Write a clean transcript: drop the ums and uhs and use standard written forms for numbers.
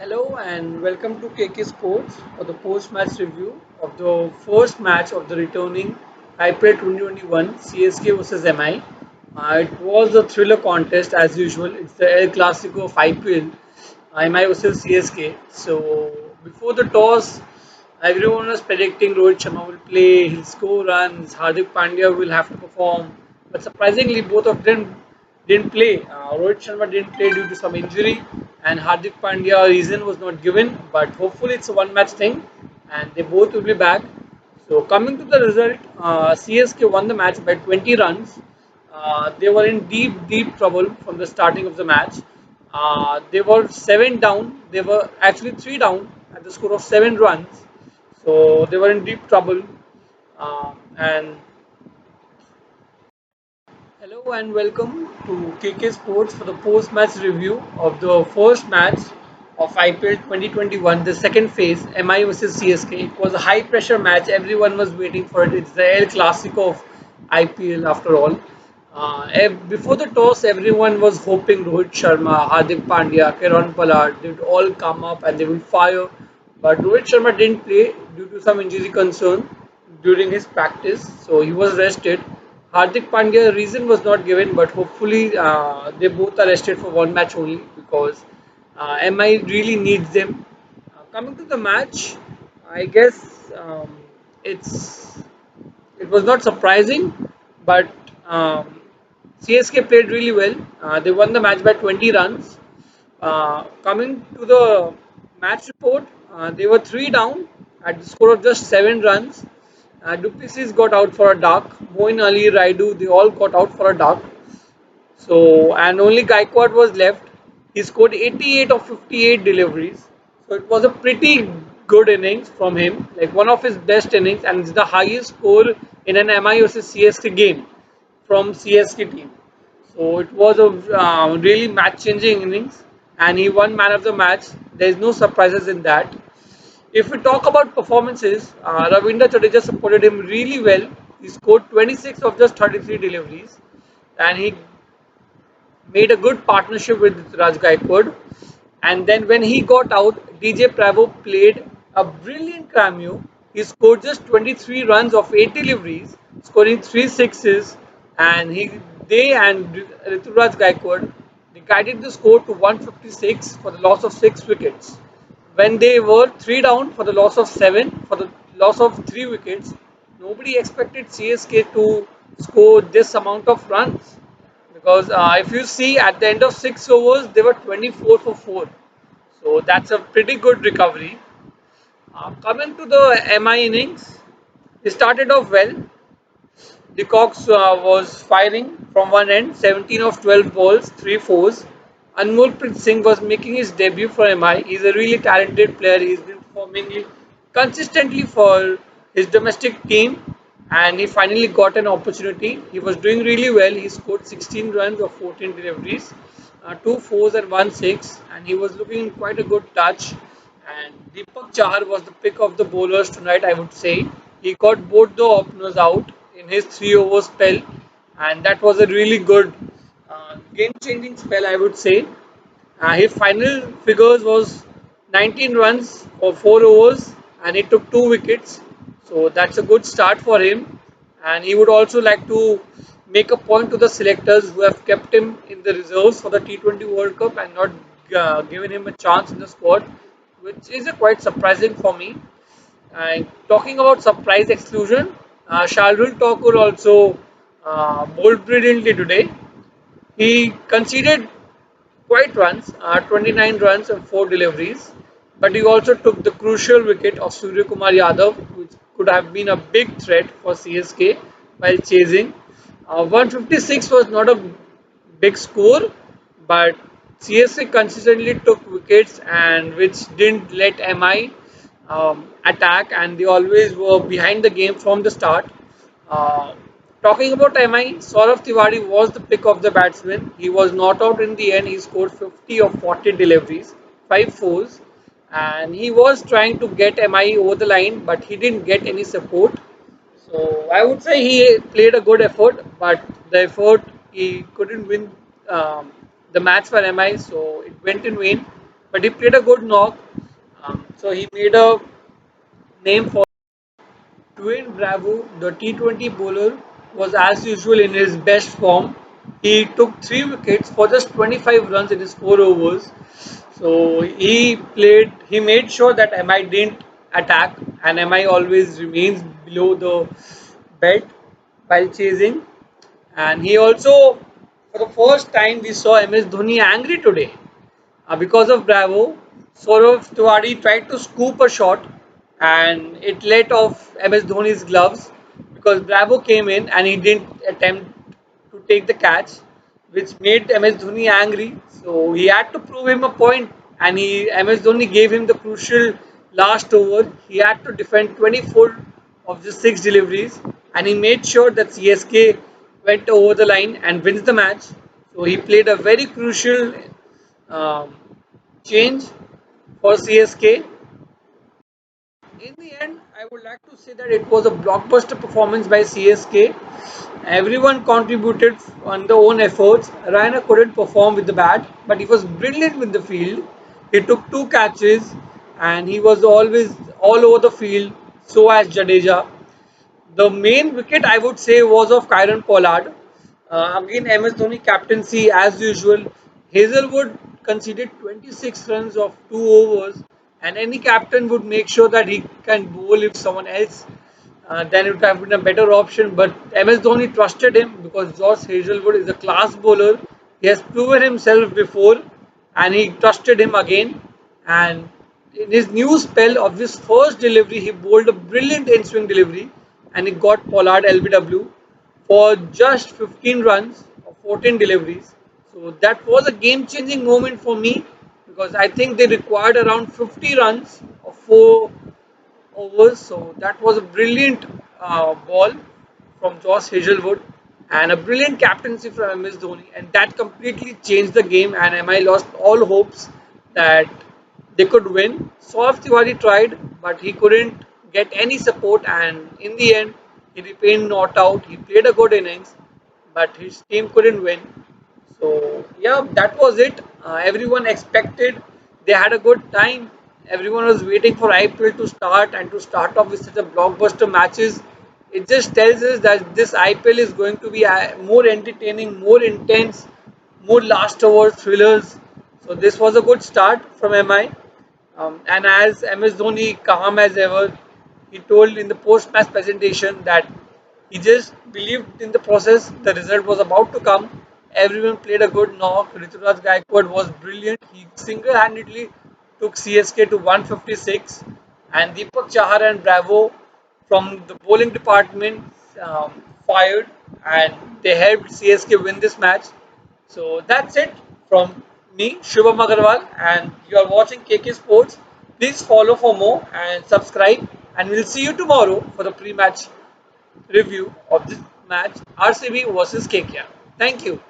Hello and welcome to KK Sports for the post-match review of the first match of the returning IPL 2021 CSK versus MI. It was a thriller contest as usual. It's the El Clasico of IPL, MI versus CSK. So before the toss, everyone was predicting Rohit Sharma will play, he'll score runs, Hardik Pandya will have to perform. But surprisingly, both of them didn't play. Rohit Sharma didn't play due to some injury, and Hardik Pandya reason was not given. But hopefully, it's a one-match thing, and they both will be back. So coming to the result, CSK won the match by 20 runs. They were in deep trouble from the starting of the match. They were seven down. They were actually three down at the score of 7 runs. So they were in deep trouble. And Hello and welcome to KK Sports for the post-match review of the first match of IPL 2021, the second phase, MI versus CSK. It was a high-pressure match. Everyone was waiting for it. It's the El Clasico of IPL after all. Before the toss, everyone was hoping Rohit Sharma, Hardik Pandya, Kiran Pollard, they would all come up and they will fire. But Rohit Sharma didn't play due to some injury concern during his practice, so he was rested. Hardik Pandya reason was not given, but hopefully they both are rested for one match only because MI really needs them. Coming to the match, I guess it's it was not surprising, but CSK played really well. They won the match by 20 runs. Coming to the match report, they were three down at the score of just 7 runs. Duplessis got out for a duck. Moin Ali, Raidu, they all got out for a duck. So, and only Gaikwad was left. He scored 88 of 58 deliveries. So, it was a pretty good innings from him, like one of his best innings, and it's the highest score in an MI versus CSK game from CSK team. So, it was a really match changing innings, and he won man of the match. There is no surprises in that. If we talk about performances, Ravindra Jadeja supported him really well. He scored 26 of just 33 deliveries, and he made a good partnership with Raj Gaikwad. And then when he got out, DJ Pravo played a brilliant cameo. He scored just 23 runs of 8 deliveries, scoring 3 sixes, and they and Rituraj Gaikwad they guided the score to 156 for the loss of 6 wickets. When they were three down for the loss of 7 for the loss of 3 wickets, nobody expected CSK to score this amount of runs because if you see at the end of 6 overs they were 24 for 4, so that's a pretty good recovery. Coming to the MI innings, they started off well. De Cox was firing from one end, 17 of 12 balls, 3 fours. Anmolpreet Singh was making his debut for MI. He's a really talented player. He's been performing consistently for his domestic team, and he finally got an opportunity. He was doing really well. He scored 16 runs of 14 deliveries, 2 fours and 1 6, and he was looking in quite a good touch. And Deepak Chahar was the pick of the bowlers tonight, I would say. He got both the openers out in his 3 over spell, and that was a really good game changing spell, I would say. His final figures was 19 runs for 4 overs, and he took 2 wickets. So that's a good start for him. And he would also like to make a point to the selectors who have kept him in the reserves for the T20 World Cup and not given him a chance in the squad, which is quite surprising for me. And talking about surprise exclusion, Shardul Thakur also bowled brilliantly today. He conceded quite runs, 29 runs and 4 deliveries, but he also took the crucial wicket of Surya Kumar Yadav, which could have been a big threat for CSK while chasing. 156 was not a big score, but CSK consistently took wickets and which didn't let MI attack, and they always were behind the game from the start. Uh, Talking about MI, Saurav Tiwari was the pick of the batsman. He was not out in the end. He scored 50 of 40 deliveries, 5 fours, and he was trying to get MI over the line, but he didn't get any support. So I would say he played a good effort, but the effort he couldn't win the match for MI, so it went in vain. but he played a good knock. So he made a name for Dwayne Bravo, the T20 bowler, was as usual in his best form. He took 3 wickets for just 25 runs in his 4 overs. So he made sure that MI didn't attack, and MI always remains below the belt while chasing. And he also, for the first time, we saw MS Dhoni angry today. Because of Bravo, Saurav Tiwari tried to scoop a shot and it let off MS Dhoni's gloves because Bravo came in and he didn't attempt to take the catch, which made MS Dhoni angry. So he had to prove him a point, and MS Dhoni gave him the crucial last over. He had to defend 24 of the 6 deliveries, and he made sure that CSK went over the line and wins the match. So he played a very crucial um, change for CSK. In the end, I would like to say that it was a blockbuster performance by CSK. Everyone contributed on their own efforts. Raina couldn't perform with the bat, but he was brilliant with the field. He took 2 catches and he was always all over the field, so as Jadeja. The main wicket, I would say, was of Kyron Pollard. Again, MS Dhoni captaincy as usual. Hazelwood conceded 26 runs of 2 overs, and any captain would make sure that he can bowl if someone else. Then it would have been a better option. But MS Dhoni trusted him because Josh Hazelwood is a class bowler. He has proven himself before, and he trusted him again. And in his new spell of his first delivery, he bowled a brilliant in-swing delivery, and he got Pollard LBW for just 15 runs or 14 deliveries. So that was a game-changing moment for me because I think they required around 50 runs of 4 overs. So that was a brilliant ball from Josh Hazelwood and a brilliant captaincy from MS Dhoni, and that completely changed the game. And MI lost all hopes that they could win. Saurav Tiwari tried, but he couldn't get any support, and in the end, he remained not out. He played a good innings, but his team couldn't win. So yeah, that was it. Everyone expected they had a good time. Everyone was waiting for IPL to start and to start off with such a blockbuster matches. It just tells us that this IPL is going to be more entertaining, more intense, more last over thrillers. So this was a good start from MI. And as MS Dhoni, calm as ever, he told in the post-match presentation that he just believed in the process. The result was about to come. Everyone played a good knock. Rituraj Gaikwad was brilliant. He single-handedly took CSK to 156, and Deepak Chahar and Bravo from the bowling department fired, and they helped CSK win this match. So that's it from me, Shubham Agarwal, and you are watching KK Sports. Please follow for more and subscribe, and we'll see you tomorrow for the pre-match review of this match, RCB versus KKR. Thank you.